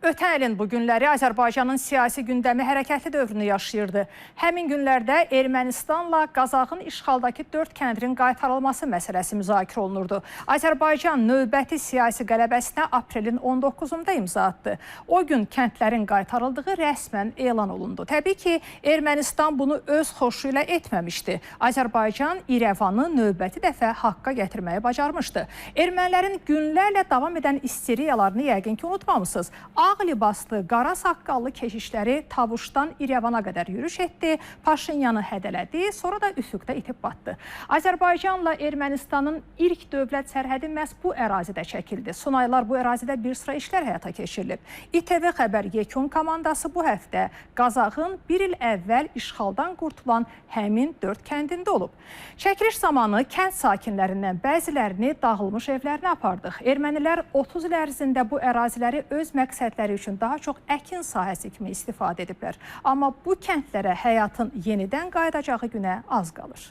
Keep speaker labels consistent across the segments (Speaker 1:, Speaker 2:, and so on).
Speaker 1: Ötən ilin bu günləri Azərbaycanın siyasi gündəmi hərəkətli dövrünü yaşayırdı. Həmin günlərdə Ermənistanla Qazaxın işğaldakı 4 kəndin qaytarılması məsələsi müzakirə olunurdu. Azərbaycan növbəti siyasi qələbəsinə aprelin 19-da imza atdı. O gün kəndlərin qaytarıldığı rəsmən elan olundu. Təbii ki, Ermənistan bunu öz xoşu ilə etməmişdi. Azərbaycan İrəvanı növbəti dəfə haqqa gətirməyi bacarmışdı. Ermənilərin günlərlə davam edən isteriyalarını yəqin ki, unutmamısınız. Ağ libaslı, qara saqqallı keşişləri Tabuşdan İrəvana qədər yürüş etdi, Paşinyanı hədələdi, sonra da üfüqdə itib batdı. Azərbaycanla Ermənistanın ilk dövlət sərhədi məhz bu ərazidə çəkildi. Son aylar bu ərazidə bir sıra işlər həyata keçirilib. İTV Xəbər yekun komandası bu həftə Qazaxın bir il əvvəl işğaldan qurtulan həmin 4 kəndində olub. Çəkiliş zamanı kənd sakinlərindən bəzilərini dağılmış evlərinə apardıq. Ermənilər 30 il ərzində bu əraziləri öz məqsədləri üçün daha çox əkin sahəsi kimi istifadə ediblər. Amma bu kəndlərə həyatın yenidən qayıdacağı günə az qalır.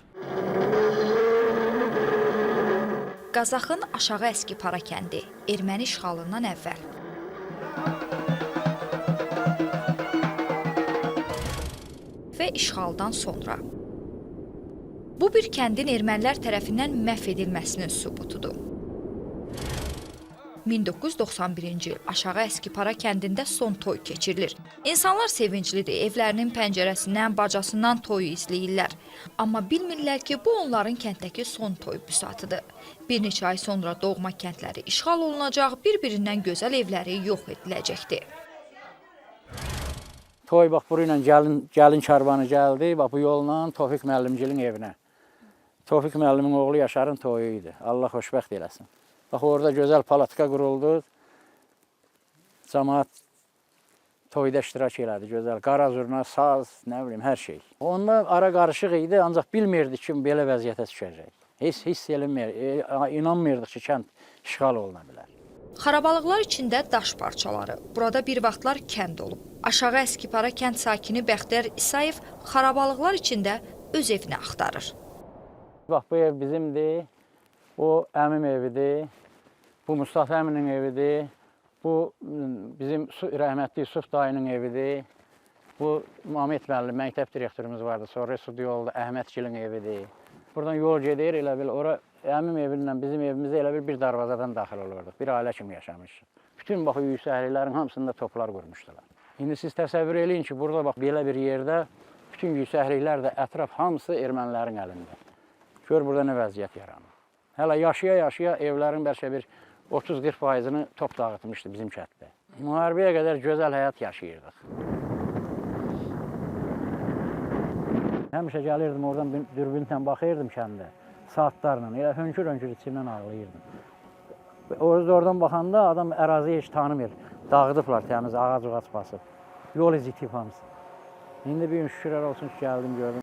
Speaker 2: Qazaxın Aşağı Əskipara kəndi erməni işğalından əvvəl. Və işğaldan sonra. Bu bir kəndin ermənilər tərəfindən məhv edilməsinin sübutudur. 1991-ci il Aşağı Əskipara kəndində son toy keçirilir. İnsanlar sevinclidir, evlərinin pəncərəsindən, bacasından toyu izləyirlər. Amma bilmirlər ki, bu onların kənddəki son toy büsatıdır. Bir neçə ay sonra doğma kəndləri işğal olunacaq, bir-birindən gözəl evləri yox ediləcəkdir.
Speaker 3: Toy bax buru ilə gəlin karvanı gəldi, bax bu yolla Tofiq müəllimcilin evinə. Tofiq müəllimin oğlu Yaşarın toyu idi. Allah xoşbəxt eləsin. Bax orada gözəl palatka quruldu. Cəmaət toyda iştirak elədi, gözəl. Qara zurna, saz, nə bilim, hər şey. Onlar ara qarışıq idi, ancaq bilmirdik ki, belə vəziyyətə düşəcək. Hiss eləmir, inanmırdıq ki, kənd işğal oluna bilər.
Speaker 2: Xarabalıqlar içində daş parçaları. Burada bir vaxtlar kənd olub. Aşağı Əskipara kənd sakini Bəxtiyar İsayev xarabalıqlar içində öz evini axtarır.
Speaker 3: Bax bu ev bizimdir, o əmim evidir, bu Mustafa əminin evidir, bu bizim rəhmətli Yusuf dayının evidir, bu Mehmet müəllim, məktəb direktorumuz vardı, sonra Sudi yolda Əhmədgilin evidir. Buradan yol gedir, elə bil, ora əmim evindən bizim evimizə elə bir darvazadan daxil olurduq. Bir ailə kimi yaşamışıq. Bütün bax, yüksəkliklərin hamısında toplar qurmuşdular. İndi siz təsəvvür eləyin ki, burada bax, belə bir yerdə bütün yüksəkliklər də ətraf hamısı ermənilərin əlində. Gör, burada nə vəziyyət yaranır. Hələ yaşaya-yaşaya evlərin bəlkə bir 30-40%-ni top dağıtmışdı bizim kənddə. Müharibəyə qədər gözəl həyat yaşayırdıq. Həmişə gəlirdim, oradan dürbünlə baxırdım kəndə, saatlarla, elə hönkür-hönkür içimdən ağlayırdım. Oradan baxanda adam əraziyi heç tanımır, dağıdıblar təmiz, ağac-ağac basıb, yol izi itib hamısı. İndi bir gün şükürlər olsun ki, gəldim, gördüm.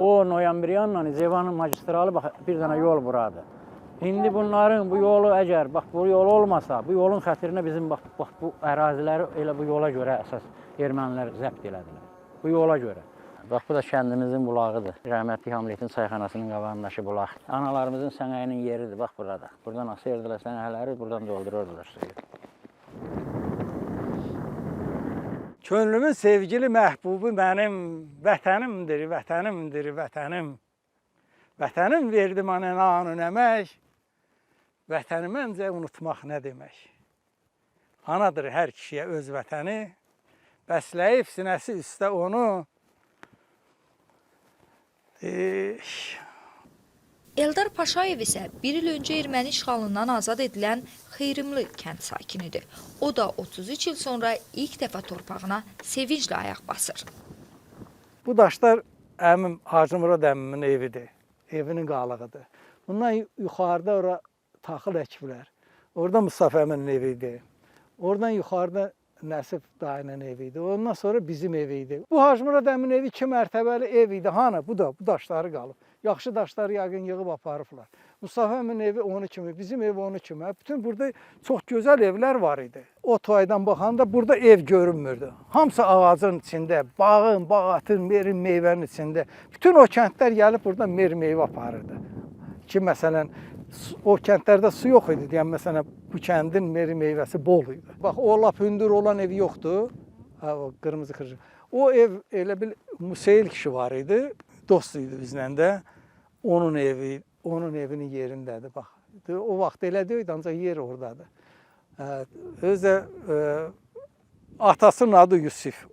Speaker 3: O Noyambriyanla Zevanın magistralı bax, bir dənə yol buradır. İndi bunların bu yolu əgər, bax bu yol olmasa, bu yolun xətirinə bizim bax bu əraziləri elə bu yola görə əsas ermənilər zəbt elədilər. Bu yola görə. Bax bu da kəndimizin bulağıdır. Rəhmətli Hamletin çayxanasının qabağındakı bulaq. Analarımızın sənəyinin yeridir, bax burada. Buradan asırdılar sənəyləri, buradan doldururdular suyu.
Speaker 4: Könlümün sevgili məhbubu mənim vətənimdir, vətənimdir, vətənim. Vətənim verdi mənə nanun əmək, vətənimi öncə unutmaq nə demək. Anadır hər kişiyə öz vətəni, bəsləyib sinəsi üstə onu.
Speaker 2: Eldar Paşayev isə bir il öncə erməni işğalından azad edilən Xeyrimli kənd sakinidir. O da 33 il sonra ilk dəfə torpağına sevinclə ayaq basır.
Speaker 4: Bu daşlar əmim Hacı Murad əmimin evidir, evinin qalığıdır. Bundan yuxarıda ora taxıl əkiblər. Orada Mustafa əminin evidir. Oradan yuxarıda Nəsib dayının evi idi. Ondan sonra bizim evi idi. Bu Hacı Murad əminin evi 2 mərtəbəli ev idi. Hanı? Bu daşları qalıb. Yaxşı daşları yəqin yığıb aparıblar. Mustafa əminin evi onu kimi, bizim ev onu kimi. Bütün burada çox gözəl evlər var idi. O toydan baxanda burada ev görünmürdü. Hamısı ağacın içində, bağın, bağatın, merin, meyvənin içində. Bütün o kəndlər gəlib burada meyvə aparırdı. Ki, məsələn, O kəndlərdə su yox idi. Yəni məsələn bu kəndin meyvəsi bol idi. Bax o lap hündür olan ev yoxdur. Ha, o qırmızı kırıcı. O ev elə bil Museyl kişi var idi. Dost idi bizlə də. Onun evi, onun evinin yerindədir bax. O vaxt elə deyildi, ancaq yer oradadır. Özü atasının adı Yusif.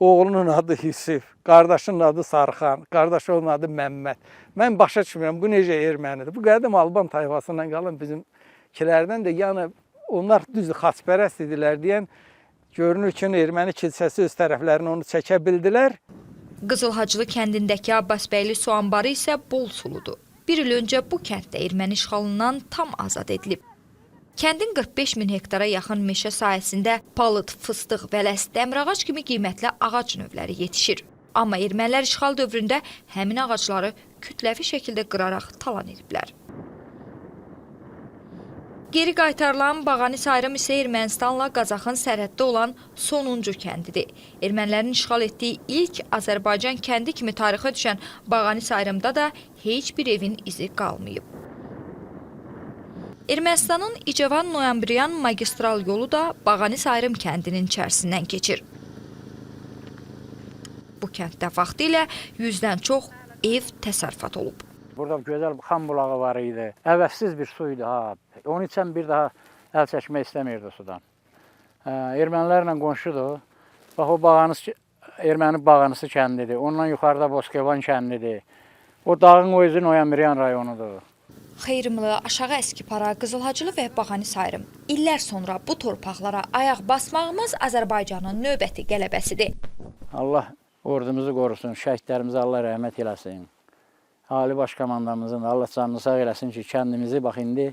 Speaker 4: Oğlunun adı Yusif, qardaşının adı Sarxan, qardaşının adı Məmməd. Mən başa düşmürəm, bu necə ermənidir? Bu qədim Alban tayfasından qalan bizimkilərdən də, yəni onlar düzdür, xaçpərəst idilər deyən, görünür ki, erməni kilsəsi öz tərəflərini onu çəkə bildilər.
Speaker 2: Qızılhacılı kəndindəki Abbasbəyli su anbarı isə bol suludur. Bir il öncə bu kənddə erməni işğalından tam azad edilib. Kəndin 45 min hektara yaxın meşə sahəsində palıd, fıstıq, vələs, dəmirağac kimi qiymətli ağac növləri yetişir. Amma ermənilər işğal dövründə həmin ağacları kütləvi şəkildə qıraraq talan ediblər. Geri qaytarılan Bağani Sayrım isə Ermənistanla Qazaxın sərhəddə olan sonuncu kəndidir. Ermənilərin işğal etdiyi ilk Azərbaycan kəndi kimi tarixə düşən Bağani Sayrımda da heç bir evin izi qalmayıb. Ermənistanın İcevan-Noyambriyan magistral yolu da Bağani Sayrım kəndinin içərisindən keçir. Bu kənddə vaxtilə 100-dən çox ev təsərrüfat olub.
Speaker 3: Burada gözəl xan bulağı var idi. Əvəzsiz bir su idi. Onun üçün bir daha əl çəkmək istəmirdi sudan. Ermənilərlə qonşudur. Bax, o erməni Bağanısı kəndidir. Ondan yuxarıda Boskevan kəndidir. O dağın o özü Noyambriyan rayonudur.
Speaker 2: Xeyrımlı, Aşağı Əskipara, Qızılhacılı və Bağani Sayrım. İllər sonra bu torpaqlara ayaq basmağımız Azərbaycanın növbəti qələbəsidir.
Speaker 3: Allah ordumuzu qorusun, şəhidlərimizə Allah rəhmət eləsin. Ali Baş Komandamızın Allah canını sağ eləsin ki, kəndimizi bax indi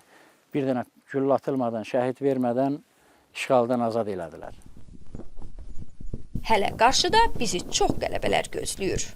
Speaker 3: bir dənə güllə atılmadan, şəhid vermədən işğaldan azad elədilər.
Speaker 2: Hələ qarşıda bizi çox qələbələr gözləyir.